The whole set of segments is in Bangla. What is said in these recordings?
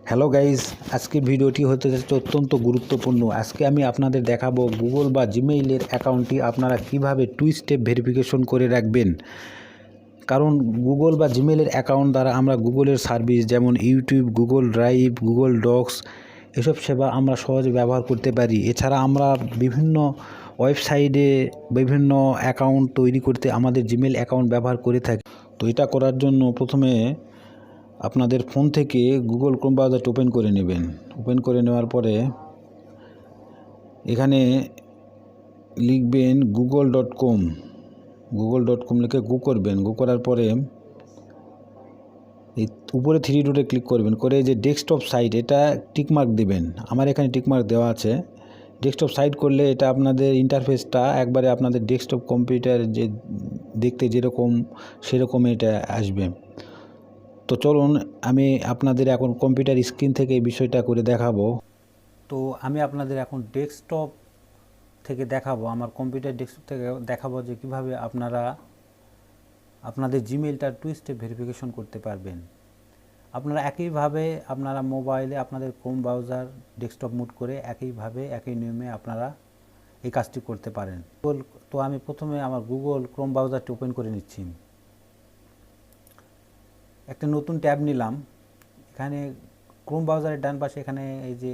হ্যালো গাইজ, আজকের ভিডিওটি হতে যাচ্ছে অত্যন্ত গুরুত্বপূর্ণ। আজকে আমি আপনাদের দেখাবো গুগল বা জিমেইলের অ্যাকাউন্টটি আপনারা কিভাবে 2 স্টেপ ভেরিফিকেশন করে রাখবেন। কারণ গুগল বা জিমেইলের অ্যাকাউন্ট দ্বারা আমরা গুগলের সার্ভিস যেমন YouTube, Google drive, Google docs এসব সেবা আমরা সহজে ব্যবহার করতে পারি। এছাড়া আমরা বিভিন্ন ওয়েবসাইটে বিভিন্ন অ্যাকাউন্ট তৈরি করতে আমাদের জিমেইল অ্যাকাউন্ট ব্যবহার করে থাকি। তো এটা করার জন্য প্রথমে আপনাদের ফোন থেকে গুগল ক্রোম ব্রাউজারটা ওপেন করে নেবেন। ওপেন করে নেওয়ার পরে এখানে লিখবেন google.com। google.com লিখে গো করবেন। গো করার পরে এই উপরে 3 ডটে ক্লিক করবেন, করে যে ডেস্কটপ সাইট এটা টিকমার্ক দেবেন। আমার এখানে টিকমার্ক দেওয়া আছে। ডেস্কটপ সাইট করলে এটা আপনাদের ইন্টারফেসটা একবারে আপনাদের ডেস্কটপ কম্পিউটার যে দেখতে যেরকম সেরকম এটা আসবে। তো চলুন আমি আপনাদের এখন কম্পিউটার স্ক্রিন থেকে এই বিষয়টা করে দেখাবো। তো আমি আপনাদের এখন ডেস্কটপ থেকে দেখাবো, আমার কম্পিউটার ডেস্কটপ থেকে দেখাবো যে কিভাবে আপনারা আপনাদের জিমেইলটা 2 স্টেপ ভেরিফিকেশন করতে পারবেন। আপনারা একইভাবে আপনারা মোবাইলে আপনাদের ক্রোম ব্রাউজার ডেস্কটপ মুড করে একইভাবে একই নিয়মে আপনারা এই কাজটি করতে পারেন। তো আমি প্রথমে আমার গুগল ক্রোম ব্রাউজারটি ওপেন করে নিচ্ছি। একটা নতুন ট্যাব নিলাম। এখানে ক্রোম ব্রাউজারের ডান পাশে এখানে এই যে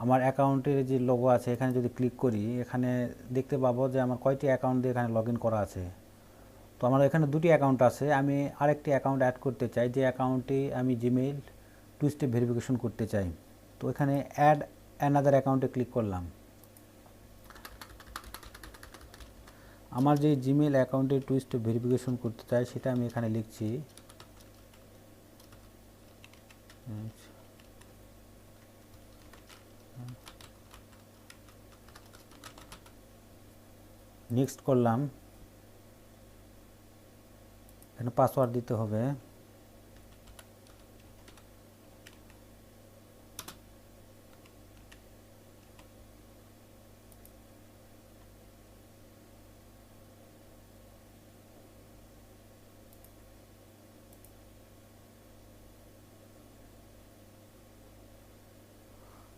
আমার অ্যাকাউন্টের যে লোগো আছে এখানে যদি ক্লিক করি এখানে দেখতে পাবো যে আমার কয়টি অ্যাকাউন্ট দিয়ে এখানে লগ ইন করা আছে। তো আমার এখানে 2টি অ্যাকাউন্ট আছে। আমি আরেকটি অ্যাকাউন্ট অ্যাড করতে চাই, যে অ্যাকাউন্টে আমি জিমেইল 2 স্টেপ ভেরিফিকেশন করতে চাই। তো এখানে অ্যাড অ্যানাদার অ্যাকাউন্টে ক্লিক করলাম। আমার যে জিমেইল অ্যাকাউন্টে 2 স্টেপ ভেরিফিকেশন করতে চাই সেটা আমি এখানে লিখছি। নেক্সট করলাম। এখানে পাসওয়ার্ড দিতে হবে।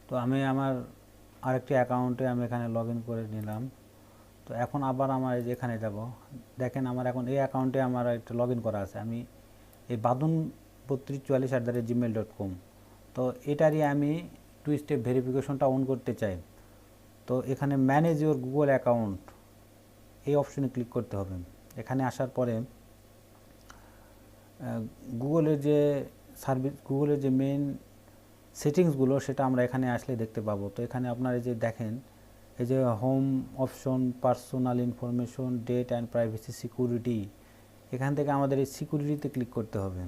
তো আমি আমার আরেকটি অ্যাকাউন্টে আমি এখানে লগ ইন করে নিলাম। তো এখন আবার আমার এই যে এখানে যাব, দেখেন আমার এখন এই অ্যাকাউন্টে আমার একটা লগ ইন করা আছে। আমি এই badun3244@gmail.com। তো এটারই আমি 2 স্টেপ ভেরিফিকেশনটা অন করতে চাই। তো এখানে ম্যানেজ ইউর গুগল অ্যাকাউন্ট এই অপশনে ক্লিক করতে হবে। এখানে আসার পরে গুগলের যে সার্ভিস, গুগলের যে মেইন সেটিংসগুলো সেটা আমরা এখানে আসলে দেখতে পাবো। তো এখানে আপনারা যে দেখেন এই যে home option, personal information, data and privacy, security, এখান থেকে আমাদের এই সিকিউরিটিতে ক্লিক করতে হবে।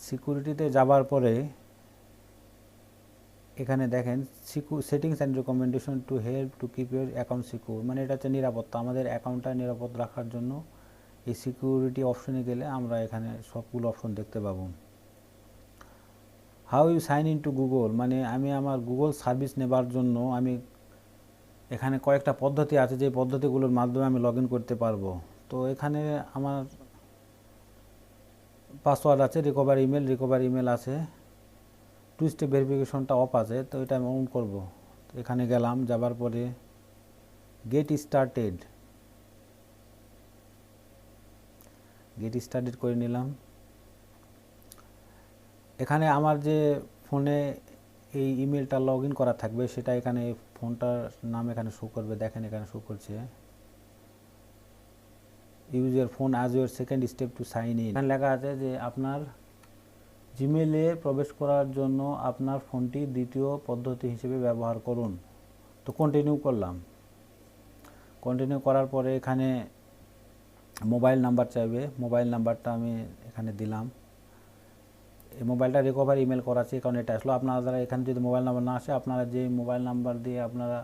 সিকিউরিটিতে যাবার পরে এখানে দেখেন settings and recommendation to help to keep your account secure, মানে এটা হচ্ছে নিরাপত্তা। আমাদের অ্যাকাউন্টটা নিরাপদ রাখার জন্য এই সিকিউরিটি অপশনে গেলে আমরা এখানে সবগুলো অপশন দেখতে পাবো। How you sign in to Google, মানে আমি আমার গুগল সার্ভিস নেবার জন্য আমি এখানে কয়েকটা পদ্ধতি আছে, যে পদ্ধতিগুলোর মাধ্যমে আমি লগ ইন করতে পারবো। তো এখানে আমার পাসওয়ার্ড আছে, রিকভার ইমেল আছে, 2 স্টেপ ভেরিফিকেশনটা অফ আছে। তো এটা আমি অন করব। তো এখানে গেলাম, যাবার পরে গেট স্টার্টেড করে নিলাম। এখানে আমার যে ফোনে এই ইমেলটা লগ ইন করা থাকবে সেটা এখানে ফোনটার নাম এখানে শো করবে। দেখেন এখানে শো করছে use your phone as your second step to sign in. এখানে লেখা আছে যে আপনার জিমেইলে প্রবেশ করার জন্য আপনার ফোনটি দ্বিতীয় পদ্ধতি হিসেবে ব্যবহার করুন। তো কন্টিনিউ করলাম। কন্টিনিউ করার পরে এখানে মোবাইল নাম্বার চাইবে। মোবাইল নাম্বারটা আমি এখানে দিলাম। এই মোবাইলটা রিকভার ইমেল করা আছে, কারণ এটা আসলো। আপনারা এখানে যদি মোবাইল নাম্বার না আসে, আপনারা যে মোবাইল নাম্বার দিয়ে আপনারা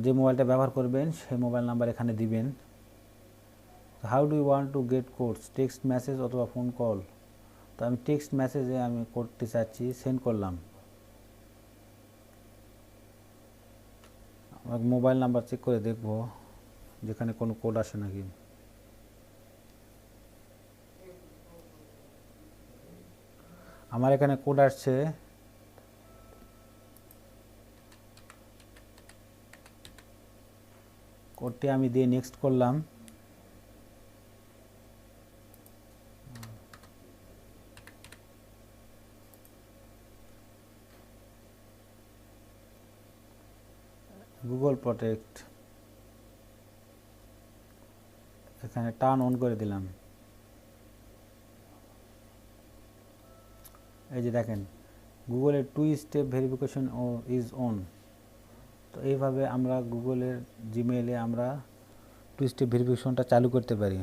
যে মোবাইলটা ব্যবহার করবেন সেই মোবাইল নাম্বার এখানে দিবেন। How do you want to get codes, text message অথবা ফোন কল। তো আমি টেক্সট মেসেজে আমি করতে চাচ্ছি, সেন্ড করলাম। আমার মোবাইল নাম্বার চেক করে দেখব যেখানে কোনো কোড আসে নাকি। তো এখানে কোড আসছে না। তো এখানে আমি আমার মোবাইল নাম্বারটা দিয়ে দিলাম। 7 আমার এখানে কোড আসছে, কোডটি আমি দিয়ে নেক্সট করলাম। গুগল প্রোটেক্ট এখানে টার্ন অন করে দিলাম। এই যে দেখেন গুগলের 2 স্টেপ ভেরিফিকেশন ইজ অন। তো এইভাবে আমরা গুগলের জিমেইলে আমরা 2 স্টেপ ভেরিফিকেশনটা চালু করতে পারি।